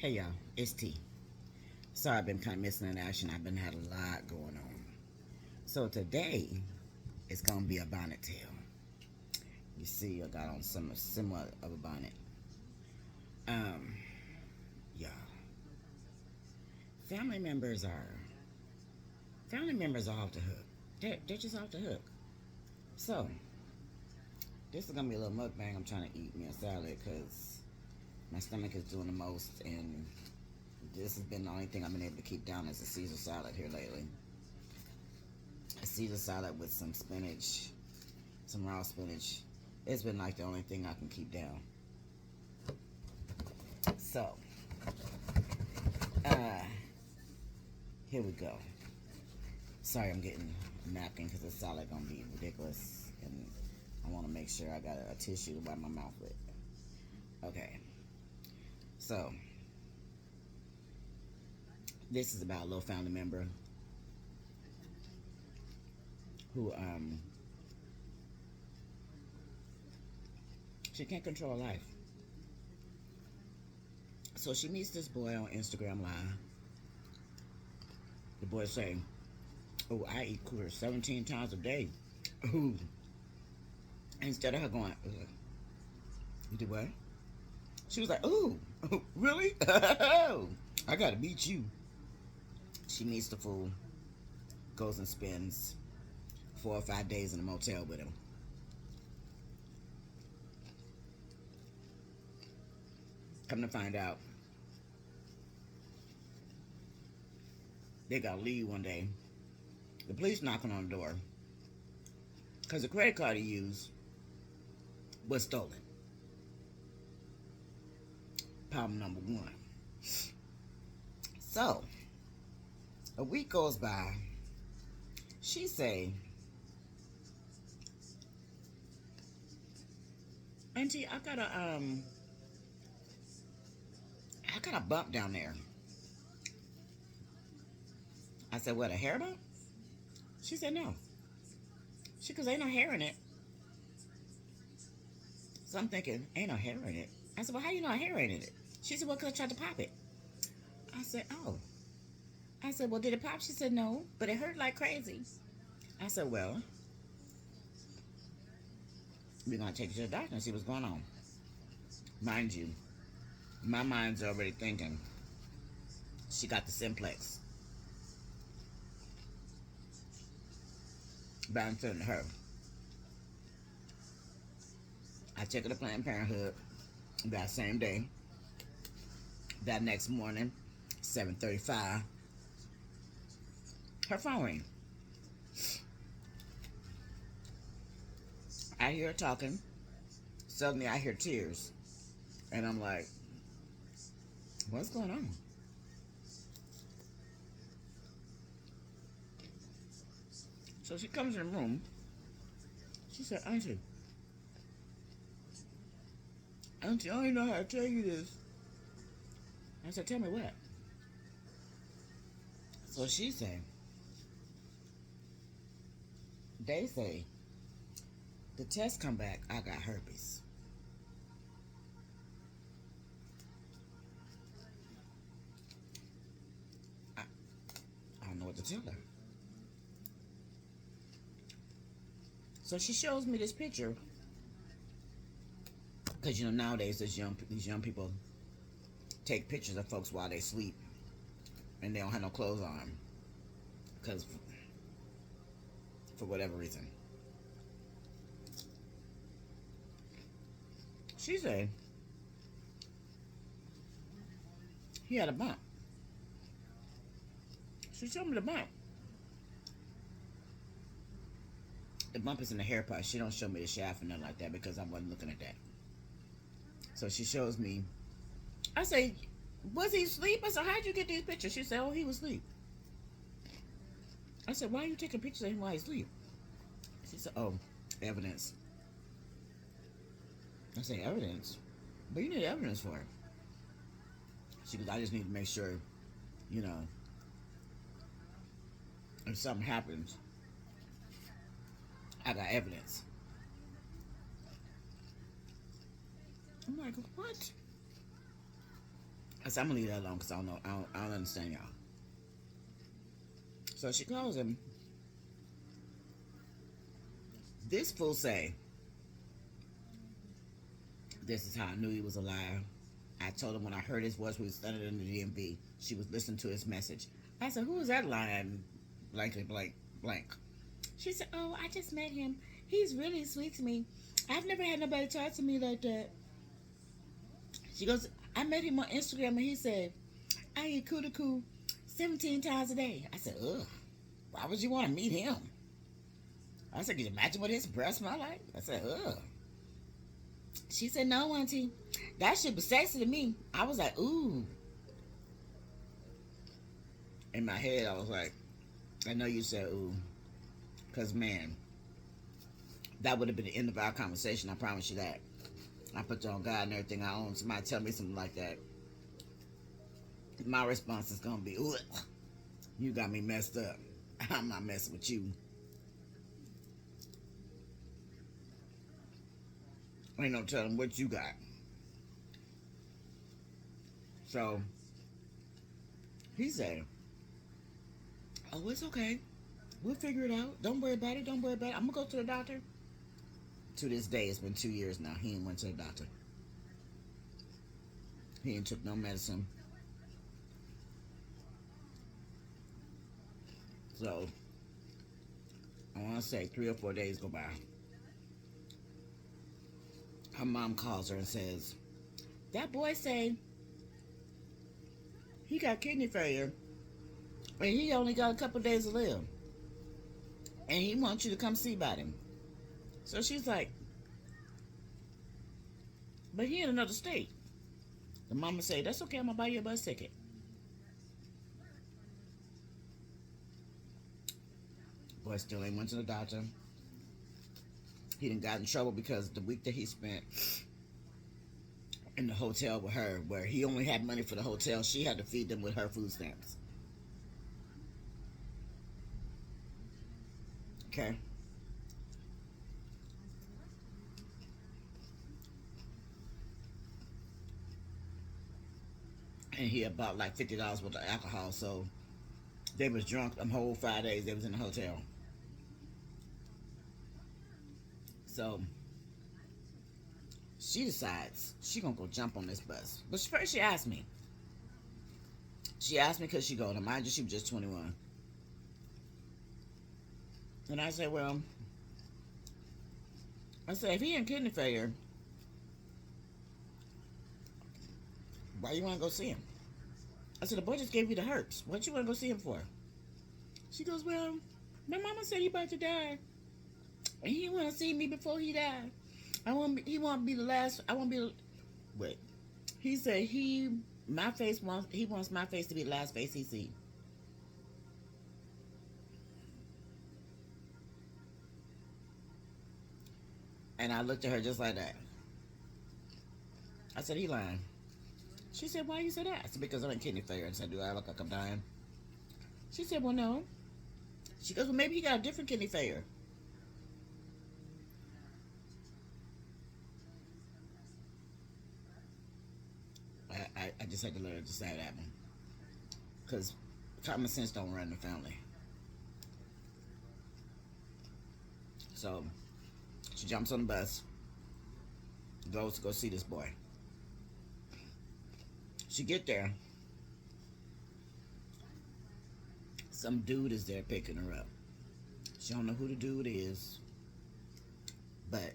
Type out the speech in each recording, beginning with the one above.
Hey y'all, it's T. Sorry I've been kind of missing in action. I've been had a lot going on. So today it's gonna be a bonnet tale. You see, I got on some similar of a bonnet. Um, yeah. Family members are family members are off the hook. They're just off the hook. So this is gonna be a little mukbang. I'm trying to eat me a salad because my stomach is doing the most, and this has been the only thing I've been able to keep down is a Caesar salad here lately. A Caesar salad with some spinach, some raw spinach. It's been like the only thing I can keep down. So, uh, here we go. Sorry, I'm getting a napkin because the salad gonna be ridiculous, and I want to make sure I got a tissue to wipe my mouth with. Okay, so this is about a little family member who she can't control her life. So she meets this boy on Instagram Live. The boy saying, "Oh, I eat cooler 17 times a day." Ooh. Instead of her going, "Ugh, you did what?" She was like, "Ooh, really? I gotta meet you." She meets the fool, goes and spends 4 or 5 days in a motel with him. Come to find out, they got to leave one day. The police knocking on the door because the credit card he used was stolen. Problem number one. So, a week goes by. She say, "Auntie, I got a bump down there." I said, "What, a hair bump?" She said, "No." She goes, "Ain't no hair in it." So I'm thinking, "Ain't no hair in it." I said, "Well, how you know hair ain't in it?" She said, "Well, because I tried to pop it." I said, "Oh." I said, "Well, did it pop?" She said, "No, but it hurt like crazy." I said, "Well, we're going to take you to the doctor and see what's going on." Mind you, my mind's already thinking she got the simplex bouncing to her. I took her to Planned Parenthood that same day. That next morning, 7:35, her phone rang. I hear her talking. Suddenly, I hear tears. And I'm like, what's going on? So she comes in the room. She said, Auntie, I don't even know how to tell you this." I said, "Tell me what?" So she said, "They say the test come back, I got herpes." I, I don't know what to tell her. So she shows me this picture. Because, nowadays these young people take pictures of folks while they sleep. And they don't have no clothes on. Because, for whatever reason. She said he had a bump. She showed me the bump. The bump is in the hair part. She don't show me the shaft or nothing like that because I wasn't looking at that. So she shows me. I say, "Was he asleep?" I said, "How'd you get these pictures?" She said, "Oh, he was asleep." I said, "Why are you taking pictures of him while he's asleep?" She said, "Oh, evidence." I said, "Evidence? But you need evidence for it." She goes, "I just need to make sure, you know, if something happens, I got evidence." I'm like, "What?" I said, I'm gonna leave that alone because I don't know. I don't understand y'all. So she calls him. This fool say, this is how I knew he was a liar. I told him when I heard his voice, we was standing in the DMV. She was listening to his message. I said, who is that lying? Blankly blank blank. She said, oh, I just met him. He's really sweet to me. I've never had nobody talk to me like that. She goes, I met him on Instagram and he said, I eat coo 17 times a day. I said, ugh, why would you want to meet him? I said, can you imagine what his breath smell like? I said, ugh. She said, no, auntie. That shit was sexy to me. I was like, ooh. In my head, I was like, I know you said ooh. Because, man, that would have been the end of our conversation. I promise you that. I put you on God and everything I own. Somebody tell me something like that. My response is going to be, ooh, you got me messed up. I'm not messing with you. Ain't no telling what you got. So, he said, oh, it's okay. We'll figure it out. Don't worry about it. Don't worry about it. I'm going to go to the doctor. To this day, it's been 2 years now. He ain't went to the doctor. He ain't took no medicine. So, I want to say 3 or 4 days go by. Her mom calls her and says, that boy say he got kidney failure and he only got a couple days to live. And he wants you to come see about him. So she's like, but he in another state. The mama say, that's okay, I'm going to buy you a bus ticket. Boy still ain't went to the doctor. He done got in trouble because the week that he spent in the hotel with her, where he only had money for the hotel, she had to feed them with her food stamps. Okay? And he had bought like $50 worth of alcohol, so they was drunk them whole 5 days they was in the hotel. So she decides she gonna go jump on this bus. But first she asked me. She asked me because she go, now mind you, she was just 21. And I said, well, if he in kidney failure, why you want to go see him? I said, the boy just gave you the herpes. What you want to go see him for? She goes, well, my mama said he about to die. And he want to see me before he died. He want to be the last. I want to be. Wait. He said he wants my face to be the last face he see. And I looked at her just like that. I said, he lying. She said, why you say that? I said, because I'm in kidney failure. I said, do I look like I'm dying? She said, well, no. She goes, well, maybe he got a different kidney failure. I just had to let her decide that one. Because common sense don't run in the family. So she jumps on the bus, goes to go see this boy. She get there. Some dude is there picking her up. She don't know who the dude is, but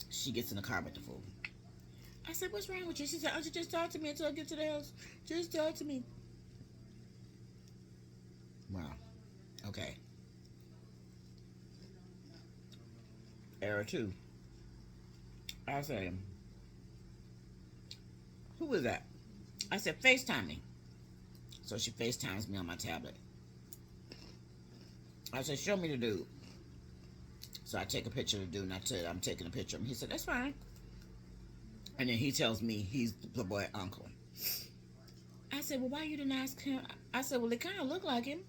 she gets in the car with the fool. I said, what's wrong with you? She said, oh, you just talk to me until I get to the house. Just talk to me. Wow. Okay. Error 2. I said, who was that? I said, FaceTime me. So she FaceTimes me on my tablet. I said, show me the dude. So I take a picture of the dude and I tell him I'm taking a picture of him. He said, that's fine. And then he tells me he's the boy uncle. I said, well, why you didn't ask him? I said, well, it kind of looked like him.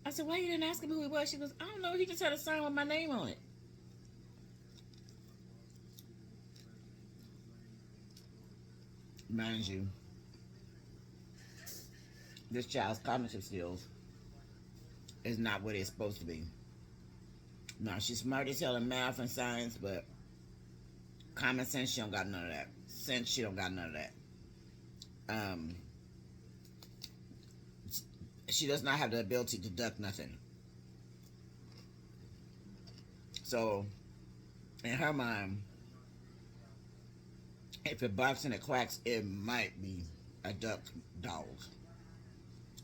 I said, why you didn't ask him who he was? She goes, I don't know. He just had a sign with my name on it. Mind you, this child's cognitive skills is not what it's supposed to be. Now, she's smart as hell in math and science, but common sense, she don't got none of that. Sense, she don't got none of that. Um, she does not have the ability to duck nothing. So, in her mind, if it barks and it quacks, it might be a duck dog.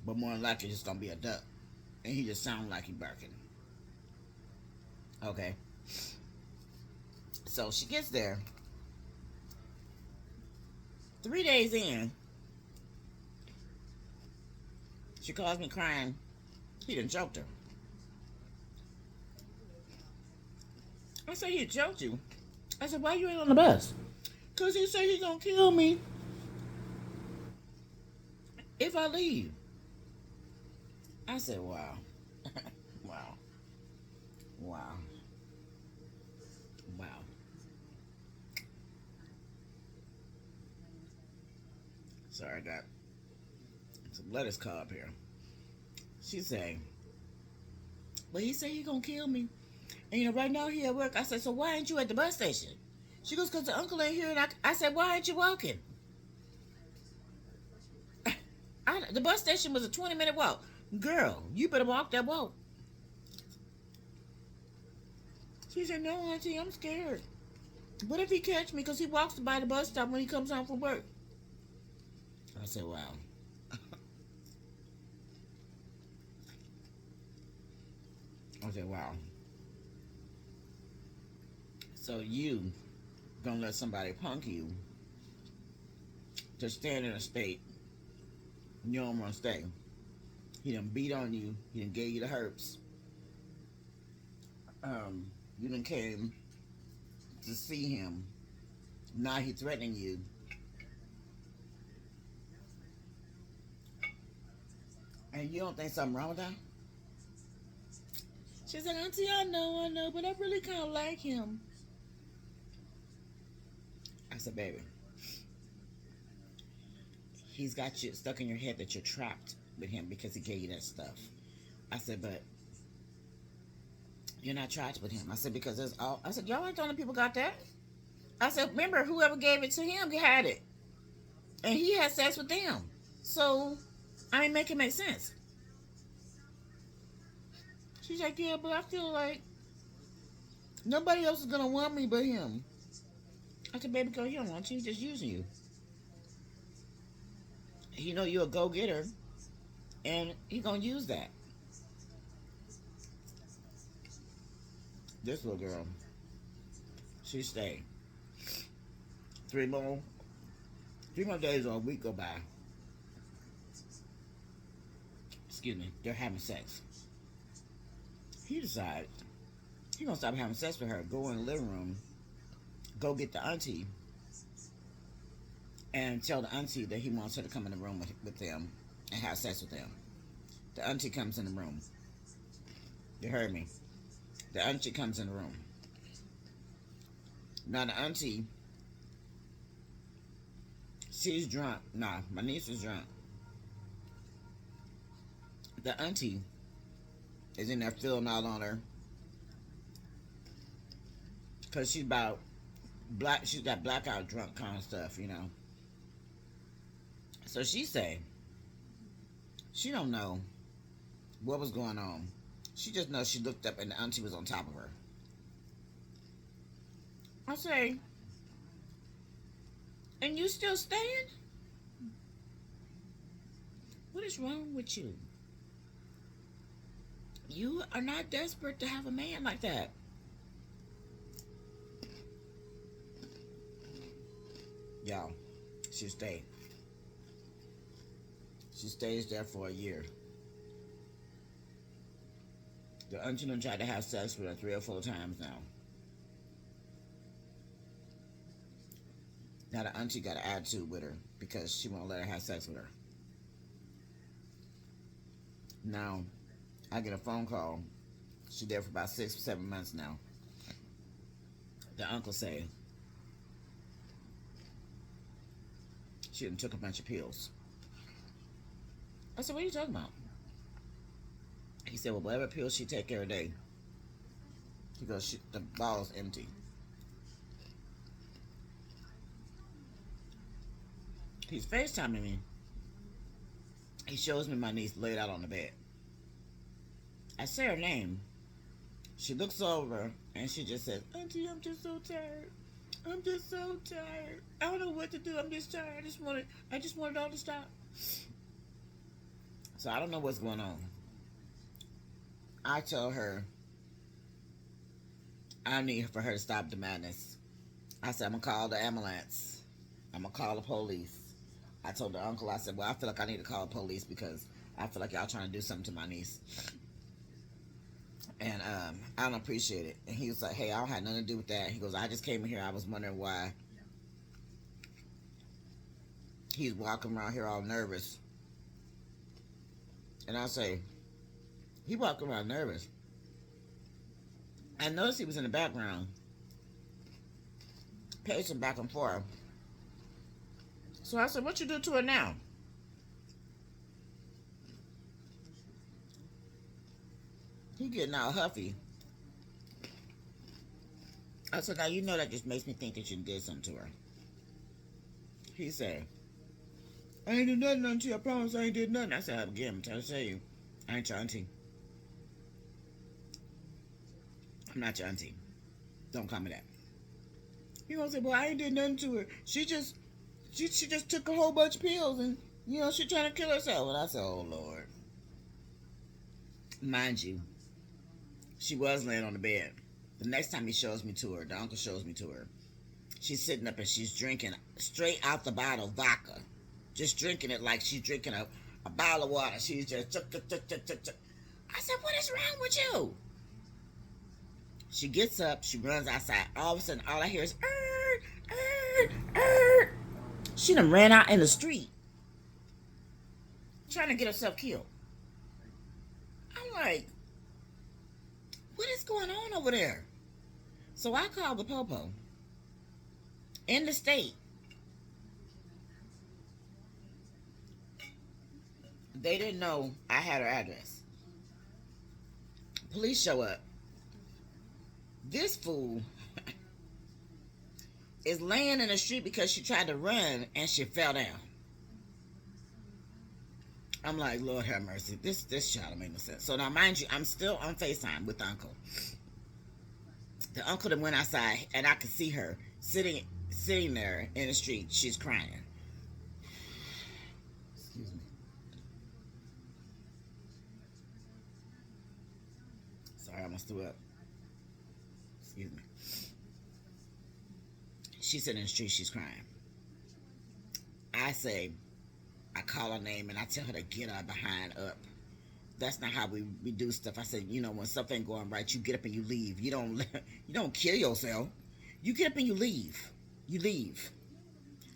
But more than likely, it's going to be a duck. And he just sounds like he barking. Okay. So she gets there. 3 days in, she calls me crying. He done choked her. I said, he choked you? I said, why you ain't on the bus? Because he said he gonna kill me if I leave. I said, wow. Wow. Wow. Wow. Sorry, I got some letters caught up here. She said, but he said he gonna kill me. And right now he at work. I said, so why ain't you at the bus station? She goes, because the uncle ain't here. And I said, why ain't you walking? The bus station was a 20-minute walk. Girl, you better walk that walk. She said, no, auntie, I'm scared. What if he catch me because he walks by the bus stop when he comes home from work? I said, wow. I said, wow. So you gonna let somebody punk you to stand in a state you don't want to stay. He done beat on you. He done gave you the herps. You done came to see him. Now he threatening you. And you don't think something wrong with that? She said, auntie, I know, but I really kind of like him. I said, baby, he's got you stuck in your head that you're trapped with him because he gave you that stuff. I said, but you're not trapped with him. I said, because there's all. I said, y'all ain't the only people got that. I said, remember, whoever gave it to him had it. And he had sex with them. So, I mean, make it make sense. She's like, yeah, but I feel like nobody else is going to want me but him. I said, baby girl, he don't want you. He's just using you. He know you're a go-getter. And he going to use that. This little girl, she stayed. 3 more days or a week go by. Excuse me, they're having sex. He decides he's gonna stop having sex with her, go in the living room, go get the auntie, and tell the auntie that he wants her to come in the room with them and have sex with them. The auntie comes in the room. You heard me. The auntie comes in the room. Now the auntie, she's drunk. Nah, my niece is drunk. The auntie is in there feeling out on her because she's about black. She's got blackout drunk kind of stuff, So she say she don't know what was going on. She just knows she looked up and the auntie was on top of her. I say, and you still staying? What is wrong with you? You are not desperate to have a man like that. Y'all, she stayed. She stays there for a year. The auntie done tried to have sex with her 3 or 4 times now. Now the auntie got an attitude with her because she won't let her have sex with her. Now, I get a phone call. She's there for about 6 or 7 months now. The uncle say, She done took a bunch of pills. I said, what are you talking about? He said, well, whatever pills she take every day. He goes, the bottle's empty. He's FaceTiming me. He shows me my niece laid out on the bed. I say her name. She looks over and she just says, Auntie, I'm just so tired. I'm just so tired. I don't know what to do. I'm just tired. I just want it all to stop. So I don't know what's going on. I tell her I need for her to stop the madness. I said, I'm going to call the ambulance. I'm going to call the police. I told the uncle, I said, well, I feel like I need to call the police because I feel like y'all trying to do something to my niece. And I don't appreciate it. And he was like, hey, I don't have nothing to do with that. He goes, I just came in here. I was wondering why he's walking around here all nervous. And I say, he walked around nervous. I noticed he was in the background, pacing back and forth. So I said, what you do to her now? He getting all huffy. I said, now you know that just makes me think that you did something to her. He said, I ain't do nothing unto you. I promise I ain't did nothing. I said, again, I'm trying to tell you, I ain't your auntie. I'm not your auntie. Don't call me that. He gonna say, well, I ain't did nothing to her. She just took a whole bunch of pills and, she trying to kill herself. And I said, oh, Lord. Mind you, she was laying on the bed. The next time he shows me to her, the uncle shows me to her, she's sitting up and she's drinking straight out the bottle vodka. Just drinking it like she's drinking a bottle of water. She's just... I said, what is wrong with you? She gets up, she runs outside. All of a sudden, all I hear is, she done ran out in the street trying to get herself killed. I'm like, what is going on over there? So I called the popo in the state. They didn't know I had her address. Police show up. This fool is laying in the street because she tried to run and she fell down. I'm like, Lord have mercy. This child don't make no sense. So now, mind you, I'm still on FaceTime with the uncle. The uncle that went outside, and I could see her sitting there in the street. She's crying. Excuse me. Sorry, I almost threw up. Excuse me. She's sitting in the street. She's crying. I call her name and I tell her to get her behind up. That's not how we do stuff. I said, when stuff ain't going right, you get up and you leave. You don't kill yourself. You get up and you leave. You leave.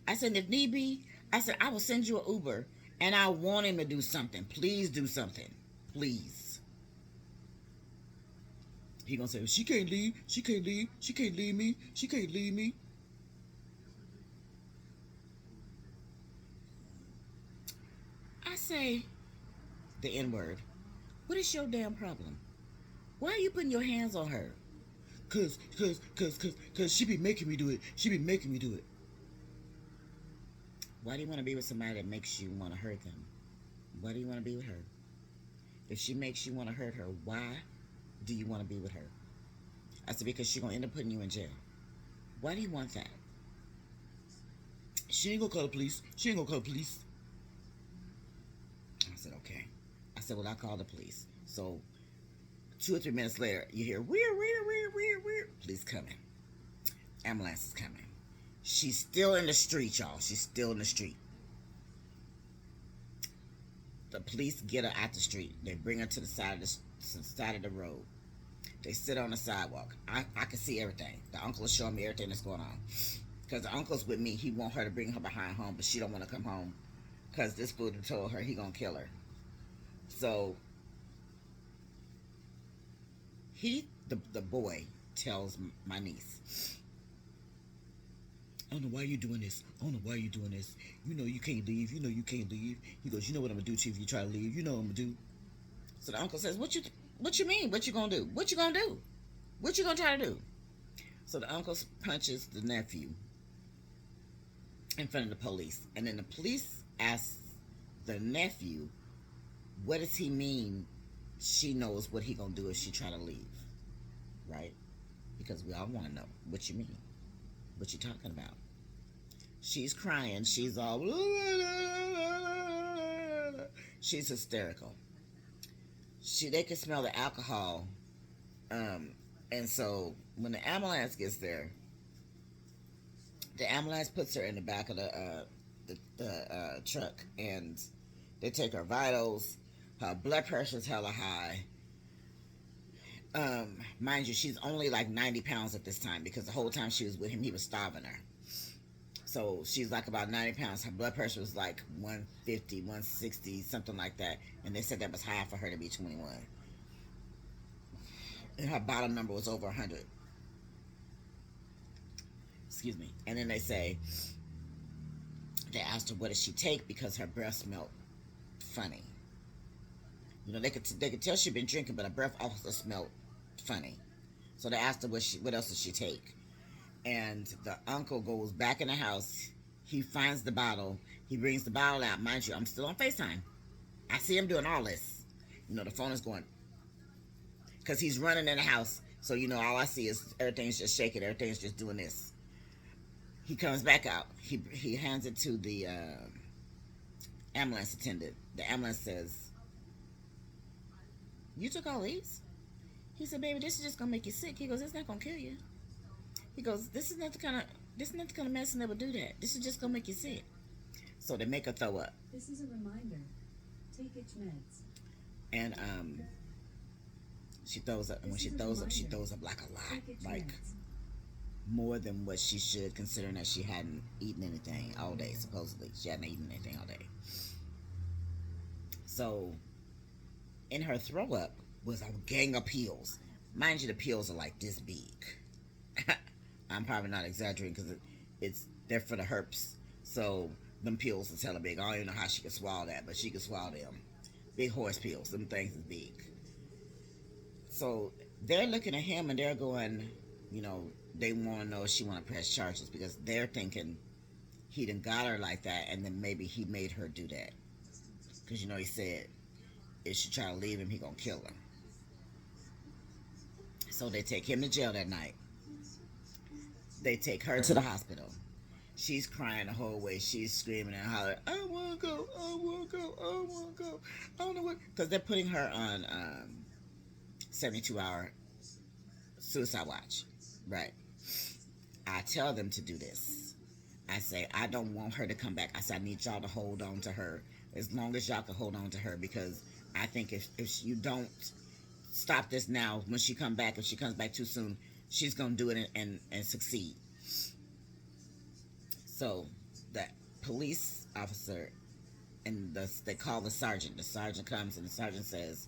I said, if need be, I said, I will send you an Uber and I want him to do something. Please do something. Please. He gonna say, she can't leave. She can't leave. She can't leave me. She can't leave me. I say the N-word. What is your damn problem? Why are you putting your hands on her? Cause she be making me do it. She be making me do it. Why do you want to be with somebody that makes you want to hurt them? Why do you want to be with her? If she makes you want to hurt her, why do you want to be with her? I said, because she's going to end up putting you in jail. Why do you want that? She ain't going to call the police. She ain't going to call the police. I said, okay. I said, well, I called the police. So 2 or 3 minutes later, you hear, we're. Police coming. Ambulance is coming. She's still in the street, y'all. She's still in the street. The police get her out the street. They bring her to the side of the road. They sit on the sidewalk. I can see everything. The uncle is showing me everything that's going on. Because the uncle's with me. He want her to bring her behind home, but she don't want to come home. Because this fool told her he gonna kill her. So the boy tells my niece, I don't know why you're doing this. I don't know why you're doing this. You know you can't leave. You know you can't leave. He goes, you know what I'm gonna do to you if you try to leave. You know what I'm gonna do. So the uncle says, what you mean? What you gonna do? What you gonna do? What you gonna try to do? So the uncle punches the nephew in front of the police, and then the police asks the nephew, what does he mean? She knows what he gonna do if she try to leave, right? Because we all want to know what you mean, what you talking about. She's crying. She's all. She's hysterical. They can smell the alcohol, and so when the ambulance gets there, the ambulance puts her in the back of the truck, and they take her vitals. Her blood pressure's hella high. Mind you, she's only like 90 pounds at this time because the whole time she was with him, he was starving her. So she's like about 90 pounds. Her blood pressure was like 150, 160, something like that. And they said that was high for her to be 21. And her bottom number was over 100. Excuse me. And then they asked her what did she take because her breath smelled funny. You know, they could tell she'd been drinking, but her breath also smelled funny. So they asked her what else did she take. And the uncle goes back in the house. He finds the bottle. He brings the bottle out. Mind you, I'm still on FaceTime. I see him doing all this. You know, the phone is going. Because he's running in the house. So, you know, all I see is everything's just shaking. Everything's just doing this. He comes back out. He hands it to the ambulance attendant. The ambulance says, you took all these? He said, baby, this is just going to make you sick. He goes, it's not going to kill you. He goes, this is not the kind of medicine that would do that. This is just gonna make you sick. So they make her throw up. This is a reminder. Take your meds. And she throws up. And when she throws up like a lot, like more than what she should, considering that she hadn't eaten anything all day. Supposedly, she hadn't eaten anything all day. So in her throw up was a gang of pills. Mind you, the pills are like this big. I'm probably not exaggerating because they're for the herpes. So them pills is hella big. I don't even know how she could swallow that, but she could swallow them. Big horse pills. Them things is big. So they're looking at him and they're going, you know, they want to know if she want to press charges because they're thinking he done got her like that and then maybe he made her do that. Because, you know, he said if she try to leave him, he gonna kill her. So they take him to jail that night. They take her to the hospital. She's crying the whole way. She's screaming and hollering, I want to go, I want to go, I want to go. I don't know what. Because they're putting her on 72-hour suicide watch. Right. I tell them to do this. I say, I don't want her to come back. I say, I need y'all to hold on to her as long as y'all can hold on to her because I think if you don't stop this now, when she comes back, if she comes back too soon, she's going to do it and succeed. So that police officer and they call the sergeant. The sergeant comes and the sergeant says,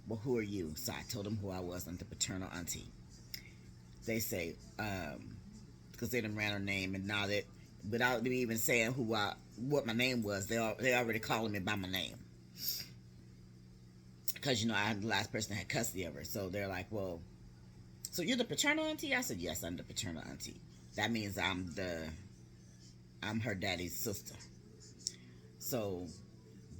well, who are you? So I told them who I was. I'm the paternal auntie. They say, because they done ran her name and now that without me even saying what my name was, they already calling me by my name. Because, you know, I'm the last person that had custody of her. So they're like, well, so you're the paternal auntie? I said, yes, I'm the paternal auntie. That means I'm her daddy's sister. So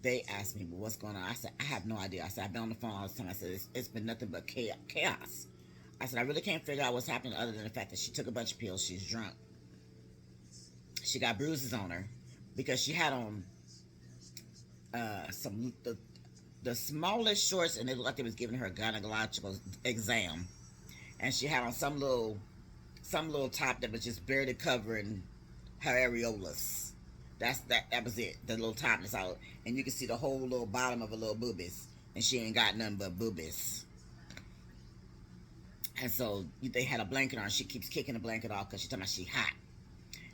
they asked me, well, what's going on? I said, I have no idea. I said, I've been on the phone all this time. I said, it's been nothing but chaos. I said, I really can't figure out what's happening other than the fact that she took a bunch of pills. She's drunk. She got bruises on her because she had on the smallest shorts, and it looked like they was giving her a gynecological exam. And she had on some little top that was just barely covering her areolas. That was it. The little top is out, and you can see the whole little bottom of her little boobies, and she ain't got nothing but boobies. And so they had a blanket on. She keeps kicking the blanket off because she's talking about she hot.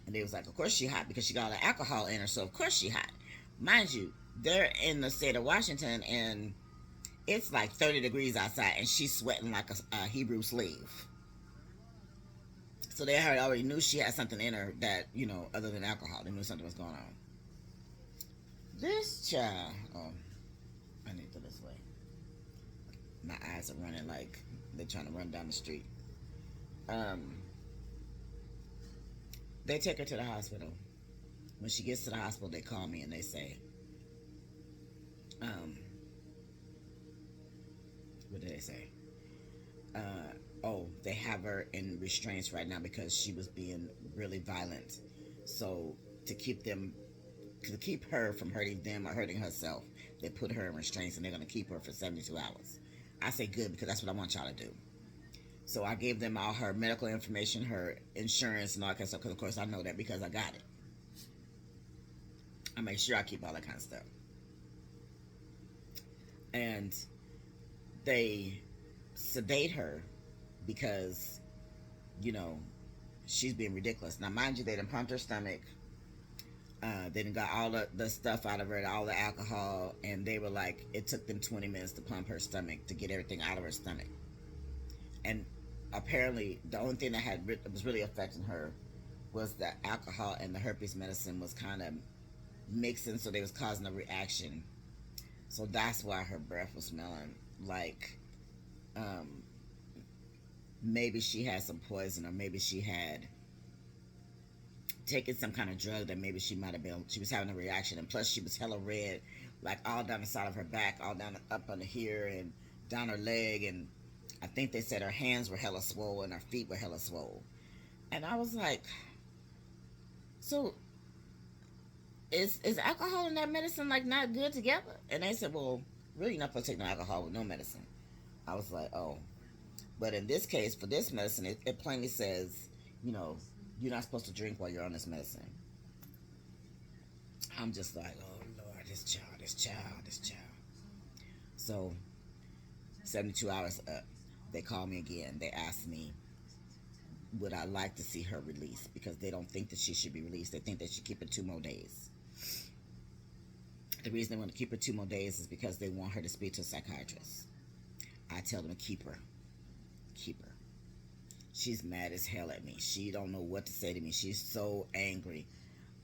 And they was like, of course she hot because she got all the alcohol in her, so of course she hot. Mind you, they're in the state of Washington, and it's like 30 degrees outside, and she's sweating like a Hebrew slave. So they already knew she had something in her that, other than alcohol. They knew something was going on. This child, oh, I need to go this way. My eyes are running like they're trying to run down the street. They take her to the hospital. When she gets to the hospital, they call me and they say, what did they say? They have her in restraints right now because she was being really violent. So to keep her from hurting them or hurting herself, they put her in restraints and they're going to keep her for 72 hours. I say good because that's what I want y'all to do. So I gave them all her medical information, her insurance, and all that kind of stuff. Because of course I know that because I got it. I make sure I keep all that kind of stuff. And they sedate her because, she's being ridiculous. Now, mind you, they done pumped her stomach. They done got all the stuff out of her, all the alcohol, and they were like, it took them 20 minutes to pump her stomach to get everything out of her stomach. And apparently, the only thing that was really affecting her was the alcohol and the herpes medicine was kind of mixing, so they was causing a reaction. So that's why her breath was smelling like maybe she had some poison, or maybe she had taken some kind of drug that maybe she was having a reaction. And plus she was hella red, like all down the side of her back, all down up under here and down her leg. And I think they said her hands were hella swollen, her feet were hella swollen. And I was like, so is alcohol and that medicine like not good together? And they said, well, really you're not supposed to take no alcohol with no medicine. I was like, oh. But in this case, for this medicine, it plainly says, you're not supposed to drink while you're on this medicine. I'm just like, oh Lord, this child. So 72 hours up, they call me again. They ask me, would I like to see her released? Because they don't think that she should be released. They think they should keep her 2 more days. The reason they want to keep her 2 more days is because they want her to speak to a psychiatrist. I tell them to keep her. She's mad as hell at me. She don't know what to say to me. She's so angry.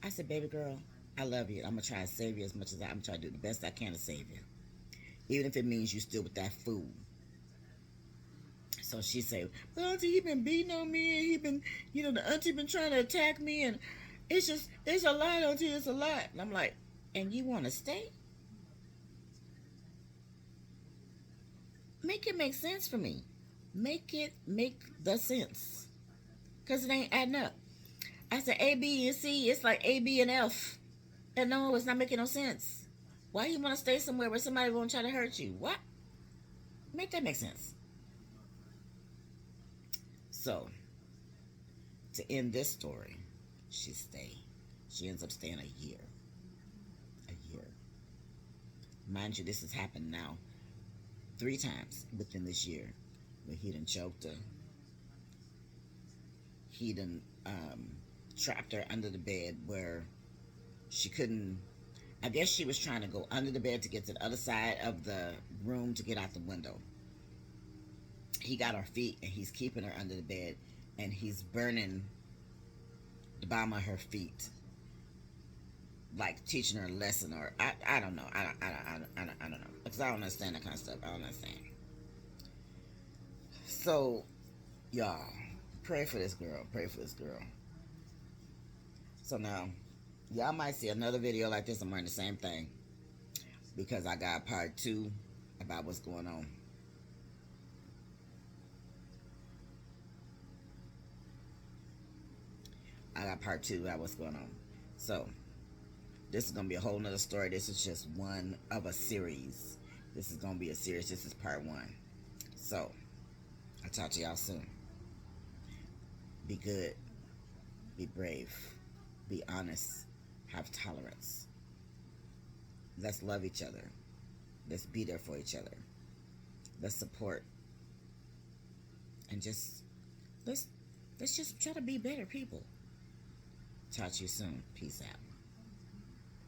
I said, baby girl, I love you. I'm going to try and save you as much as I'm trying to do the best I can to save you. Even if it means you still with that fool. So she said, well, auntie, he been beating on me, and he been, the auntie been trying to attack me, and it's a lot, auntie, it's a lot. And I'm like, and you want to stay? Make it make sense for me. Make the sense. Because it ain't adding up. I said A, B, and C, it's like A, B, and F. And no, it's not making no sense. Why you want to stay somewhere where somebody won't try to hurt you? What? Make that make sense. So, to end this story, she ends up staying a year. Mind you, this has happened now 3 times within this year. Where he done choked her. He done trapped her under the bed where she couldn't. I guess she was trying to go under the bed to get to the other side of the room to get out the window. He got her feet and he's keeping her under the bed, and he's burning the bottom of her feet, like teaching her a lesson, or I don't know. I don't know, because I don't understand that kind of stuff. I don't understand. So, y'all, pray for this girl. So now, y'all might see another video like this. I'm wearing the same thing because I got part 2 about what's going on. I got part 2 about what's going on. So, this is going to be a whole nother story. This is just one of a series. This is going to be a series. This is part 1. So, I'll talk to y'all soon. Be good. Be brave. Be honest. Have tolerance. Let's love each other. Let's be there for each other. Let's support. And let's just try to be better people. Talk to you soon. Peace out.